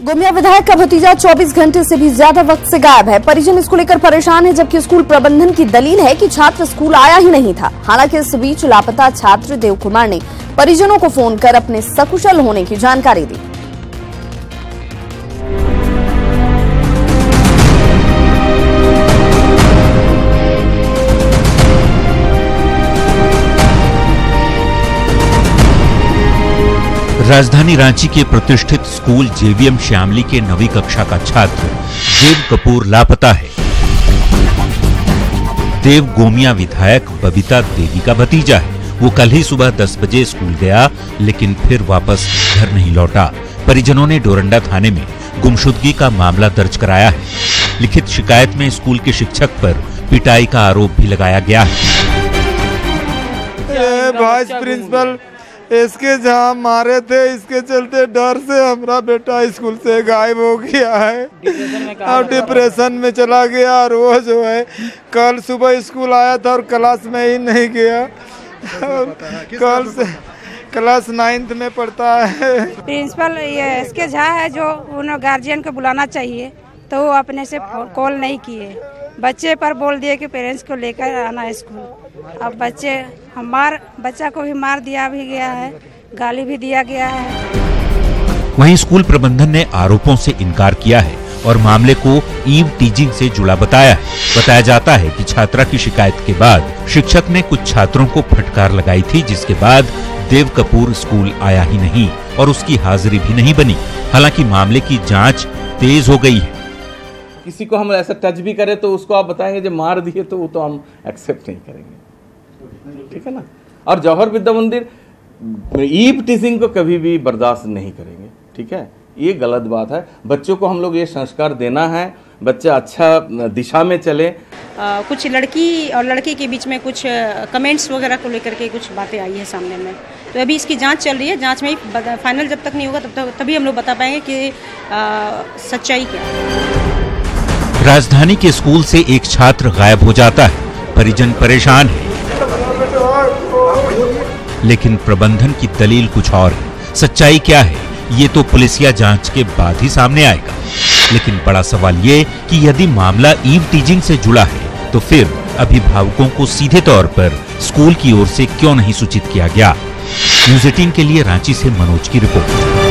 गोमिया विधायक का भतीजा 24 घंटे से भी ज्यादा वक्त से गायब है। परिजन इसको लेकर परेशान है, जबकि स्कूल प्रबंधन की दलील है कि छात्र स्कूल आया ही नहीं था। हालांकि इस बीच लापता छात्र देव कुमार ने परिजनों को फोन कर अपने सकुशल होने की जानकारी दी। राजधानी रांची के प्रतिष्ठित स्कूल जेवीएम श्यामली के 9वीं कक्षा का छात्र देव कपूर लापता है। देव गोमिया विधायक बबीता देवी का भतीजा है। वो कल ही सुबह 10 बजे स्कूल गया, लेकिन फिर वापस घर नहीं लौटा। परिजनों ने डोरंडा थाने में गुमशुदगी का मामला दर्ज कराया है। लिखित शिकायत में स्कूल के शिक्षक पर पिटाई का आरोप भी लगाया गया है। वाइस प्रिंसिपल इसके जहाँ मारे थे, इसके चलते डर से हमारा बेटा स्कूल से गायब हो गया है और डिप्रेशन में चला गया। और वो जो है कल सुबह स्कूल आया था और क्लास में ही नहीं गया। कल से क्लास 9th में पढ़ता है। प्रिंसिपल ये इसके झा है, जो उन्हें गार्जियन को बुलाना चाहिए तो वो अपने से कॉल नहीं किए। बच्चे पर बोल दिए कि पेरेंट्स को लेकर आना स्कूल। अब बच्चा को भी मार दिया भी गया है, गाली भी दिया गया है। वहीं स्कूल प्रबंधन ने आरोपों से इनकार किया है और मामले को ईव टीजिंग से जुड़ा बताया है। बताया जाता है कि छात्रा की शिकायत के बाद शिक्षक ने कुछ छात्रों को फटकार लगाई थी, जिसके बाद देव कपूर स्कूल आया ही नहीं और उसकी हाजिरी भी नहीं बनी। हालांकि मामले की जांच तेज हो गई है। किसी को हम ऐसा टच भी करें तो उसको आप बताएंगे जब मार दिए, तो वो तो हम एक्सेप्ट नहीं करेंगे, ठीक है ना। और जौहर विद्या मंदिर ईव टीजिंग को कभी भी बर्दाश्त नहीं करेंगे, ठीक है। ये गलत बात है। बच्चों को हम लोग ये संस्कार देना है, बच्चा अच्छा दिशा में चले। कुछ लड़की और लड़के के बीच में कुछ कमेंट्स वगैरह को लेकर के कुछ बातें आई है सामने में, तो अभी इसकी जांच चल रही है। जांच में फाइनल जब तक नहीं होगा तभी हम लोग बता पाएंगे कि सच्चाई क्या है। राजधानी के स्कूल से एक छात्र गायब हो जाता है, परिजन परेशान है, लेकिन प्रबंधन की दलील कुछ और है। सच्चाई क्या है, ये तो पुलिसिया जांच के बाद ही सामने आएगा। लेकिन बड़ा सवाल ये कि यदि मामला ईव टीजिंग से जुड़ा है, तो फिर अभिभावकों को सीधे तौर पर स्कूल की ओर से क्यों नहीं सूचित किया गया। न्यूज़ 18 के लिए रांची से मनोज की रिपोर्ट।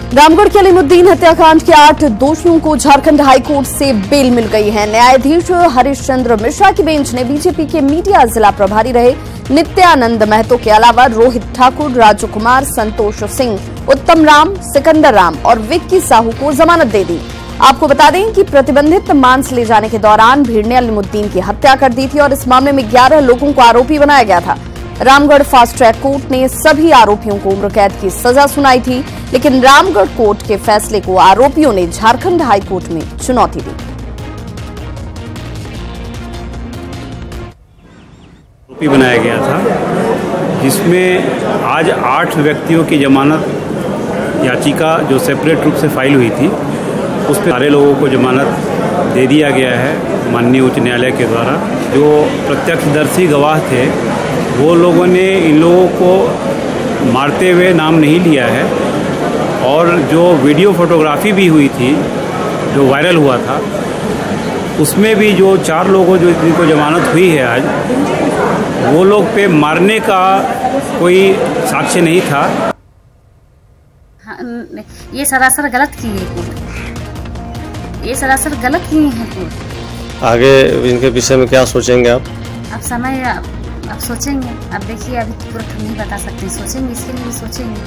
रामगढ़ के अलीमुद्दीन हत्याकांड के 8 दोषियों को झारखंड हाईकोर्ट से बेल मिल गई है। न्यायाधीश हरीश चंद्र मिश्रा की बेंच ने बीजेपी के मीडिया जिला प्रभारी रहे नित्यानंद महतो के अलावा रोहित ठाकुर, राजू कुमार, संतोष सिंह, उत्तम राम, सिकंदर राम और विक्की साहू को जमानत दे दी। आपको बता दें कि प्रतिबंधित मांस ले जाने के दौरान भीड़ ने अलीमुद्दीन की हत्या कर दी थी और इस मामले में 11 लोगों को आरोपी बनाया गया था। रामगढ़ फास्ट ट्रैक कोर्ट ने सभी आरोपियों को उम्र कैद की सजा सुनाई थी, लेकिन रामगढ़ कोर्ट के फैसले को आरोपियों ने झारखंड हाई कोर्ट में चुनौती दी। आरोपी बनाया गया था, जिसमें आज 8 व्यक्तियों की जमानत याचिका जो सेपरेट रूप से फाइल हुई थी, उस पर सारे लोगों को जमानत दे दिया गया है माननीय उच्च न्यायालय के द्वारा। जो प्रत्यक्षदर्शी गवाह थे, वो लोगों ने इन लोगों को मारते हुए नाम नहीं लिया है और जो वीडियो फोटोग्राफी भी हुई थी, जो वायरल हुआ था, उसमें भी जो 4 लोगों जो जिनको जमानत हुई है आज, वो लोग पे मारने का कोई साक्ष्य नहीं था। हाँ, ये सरासर गलत की है कोर्ट, ये सरासर गलत की है कोर्ट। आगे इनके विषय में क्या सोचेंगे आप? अब समय अब सोचेंगे। अब देखिए, अभी तुरंत नहीं बता सकते, सोचेंगे, इसके लिए सोचेंगे।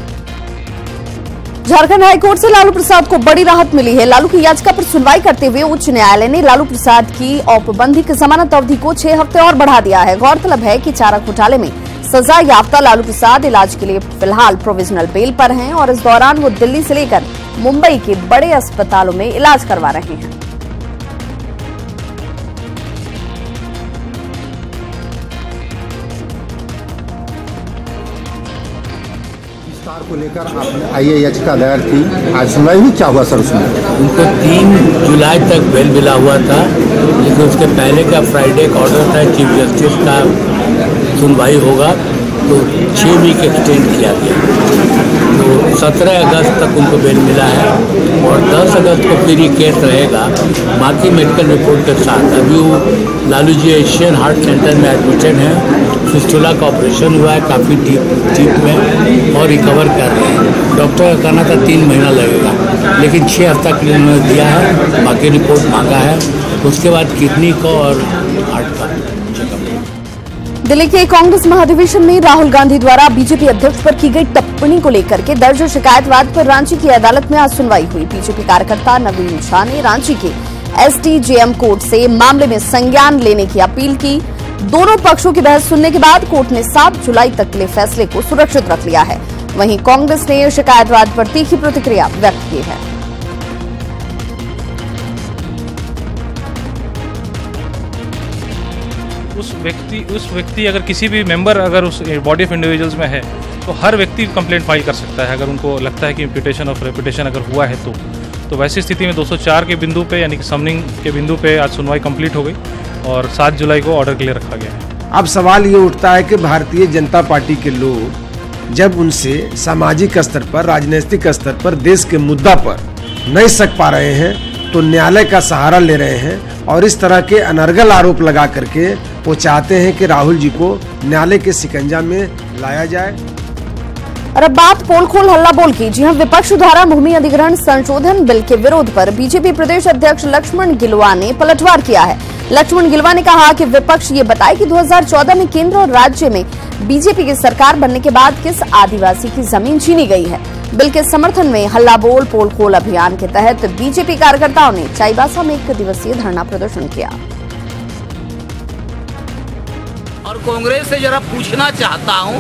झारखंड हाईकोर्ट से लालू प्रसाद को बड़ी राहत मिली है। लालू की याचिका पर सुनवाई करते हुए उच्च न्यायालय ने लालू प्रसाद की औपबंधिक जमानत अवधि को 6 हफ्ते और बढ़ा दिया है। गौरतलब है कि चारा घोटाले में सजा याफ्ता लालू प्रसाद इलाज के लिए फिलहाल प्रोविजनल बेल पर हैं और इस दौरान वो दिल्ली से लेकर मुंबई के बड़े अस्पतालों में इलाज करवा रहे हैं। को लेकर आपने याचिका दायर की, आज सुनवाई हुई, क्या हुआ सर उसमें? उनको 3 जुलाई तक बेल मिला हुआ था, लेकिन उसके पहले का फ्राइडे का ऑर्डर था चीफ जस्टिस का सुनवाई होगा, तो 6 वीक एक्सटेंड किया गया। तो 17 अगस्त तक उनको बेल मिला है और 10 अगस्त को फिर ये केस रहेगा बाकी मेडिकल रिपोर्ट के साथ। अभी वो Lalu ji Asian heart centre में एडमिटेड हैं, फिस्टुला का ऑपरेशन हुआ है काफ़ी डीप में और रिकवर कर रहे हैं। डॉक्टर का कहना था 3 महीना लगेगा, लेकिन 6 हफ्ता के लिए उन्होंने दिया है। बाकी रिपोर्ट मांगा है, उसके बाद किडनी का और हार्ट का चेकअप। दिल्ली के कांग्रेस महाधिवेशन में राहुल गांधी द्वारा बीजेपी अध्यक्ष पर की गई टिप्पणी को लेकर के दर्ज शिकायतवाद पर रांची की अदालत में आज सुनवाई हुई। बीजेपी कार्यकर्ता नवीन झा ने रांची के एसडीजेएम कोर्ट से मामले में संज्ञान लेने की अपील की। दोनों पक्षों की बहस सुनने के बाद कोर्ट ने 7 जुलाई तक के लिए फैसले को सुरक्षित रख लिया है। वहीं कांग्रेस ने शिकायतवाद पर तीखी प्रतिक्रिया व्यक्त की है। उस व्यक्ति अगर किसी भी मेंबर अगर उस बॉडी ऑफ इंडिविजुअल्स में है तो हर व्यक्ति कंप्लेंट फाइल कर सकता है अगर उनको लगता है कि इम्प्यूटेशन ऑफ रेपुटेशन अगर हुआ है तो वैसी स्थिति में 204 के बिंदु पे यानी कि समनिंग के बिंदु पे आज सुनवाई कंप्लीट हो गई और 7 जुलाई को ऑर्डर के लिए रखा गया है। अब सवाल ये उठता है कि भारतीय जनता पार्टी के लोग जब उनसे सामाजिक स्तर पर, राजनीतिक स्तर पर, देश के मुद्दा पर नहीं सक पा रहे हैं तो न्यायालय का सहारा ले रहे हैं और इस तरह के अनर्गल आरोप लगा करके वो चाहते हैं कि राहुल जी को न्यायालय के शिकंजा में लाया जाए। और अब बात पोल खोल हल्ला बोल की। जी हां, विपक्ष द्वारा भूमि अधिग्रहण संशोधन बिल के विरोध पर बीजेपी प्रदेश अध्यक्ष लक्ष्मण गिलुआ ने पलटवार किया है। लक्ष्मण गिलुआ ने कहा कि विपक्ष ये बताए कि 2014 में केंद्र और राज्य में बीजेपी की सरकार बनने के बाद किस आदिवासी की जमीन छीनी गई है। बिल के समर्थन में हल्ला बोल पोल खोल अभियान के तहत बीजेपी कार्यकर्ताओं ने चाईबासा में 1 दिवसीय धरना प्रदर्शन किया। और कांग्रेस से जरा पूछना चाहता हूं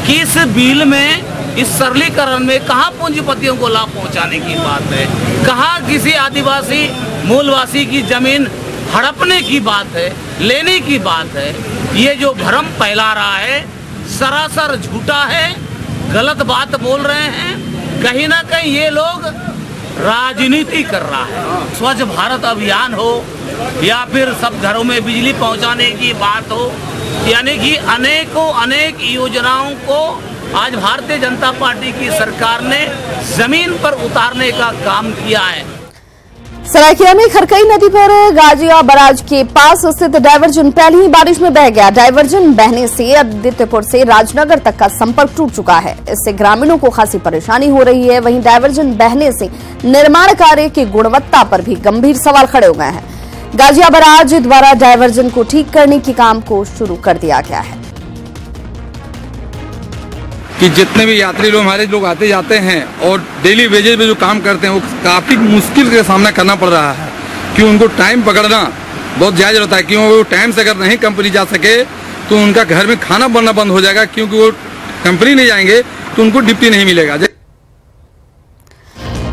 कि इस बिल में, इस सरलीकरण में कहां पूंजीपतियों को लाभ पहुंचाने की बात है, कहां किसी आदिवासी मूलवासी की जमीन हड़पने की बात है, लेने की बात है। ये जो भ्रम फैला रहा है सरासर झूठा है, गलत बात बोल रहे हैं। कहीं ना कहीं ये लोग राजनीति कर रहा है। स्वच्छ भारत अभियान हो या फिर सब घरों में बिजली पहुंचाने की बात हो, यानी कि अनेक योजनाओं को आज भारतीय जनता पार्टी की सरकार ने जमीन पर उतारने का काम किया है। सरायकेला में खरकई नदी पर गाजिया बराज के पास स्थित डायवर्जन पहली ही बारिश में बह गया। डायवर्जन बहने से आदित्यपुर से राजनगर तक का संपर्क टूट चुका है। इससे ग्रामीणों को खासी परेशानी हो रही है। वहीं डायवर्जन बहने से निर्माण कार्य की गुणवत्ता पर भी गंभीर सवाल खड़े हो गए हैं। गाजिया बराज द्वारा डायवर्जन को ठीक करने के काम को शुरू कर दिया गया है। कि जितने भी यात्री लोग हमारे लोग आते जाते हैं और डेली वेजेज पे जो काम करते हैं वो काफ़ी मुश्किल का सामना करना पड़ रहा है कि उनको टाइम पकड़ना बहुत जायज़ होता है। क्यों वो टाइम से अगर नहीं कंपनी जा सके तो उनका घर में खाना बनना बंद हो जाएगा, क्योंकि वो कंपनी नहीं जाएंगे तो उनको ड्यूटी नहीं मिलेगा।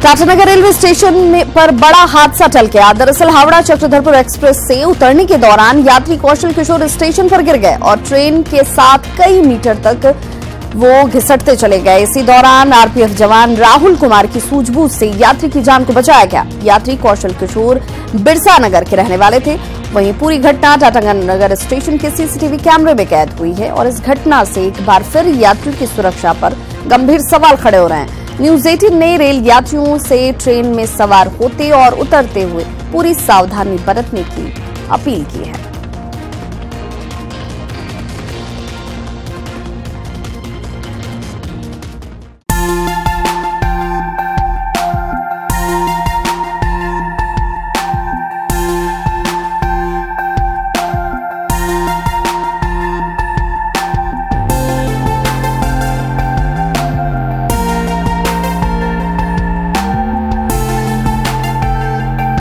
टाटानगर रेलवे स्टेशन पर बड़ा हादसा टल गया। दरअसल हावड़ा चक्रधरपुर एक्सप्रेस से उतरने के दौरान यात्री कौशल किशोर स्टेशन पर गिर गए और ट्रेन के साथ कई मीटर तक वो घिसटते चले गए। इसी दौरान आरपीएफ जवान राहुल कुमार की सूझबूझ से यात्री की जान को बचाया गया। यात्री कौशल किशोर बिरसा नगर के रहने वाले थे। वहीं पूरी घटना टाटानगर स्टेशन के सीसीटीवी कैमरे में कैद हुई है और इस घटना से एक बार फिर यात्रियों की सुरक्षा पर गंभीर सवाल खड़े हो रहे हैं। न्यूज 18 ने रेल यात्रियों से ट्रेन में सवार होते और उतरते हुए पूरी सावधानी बरतने की अपील की है।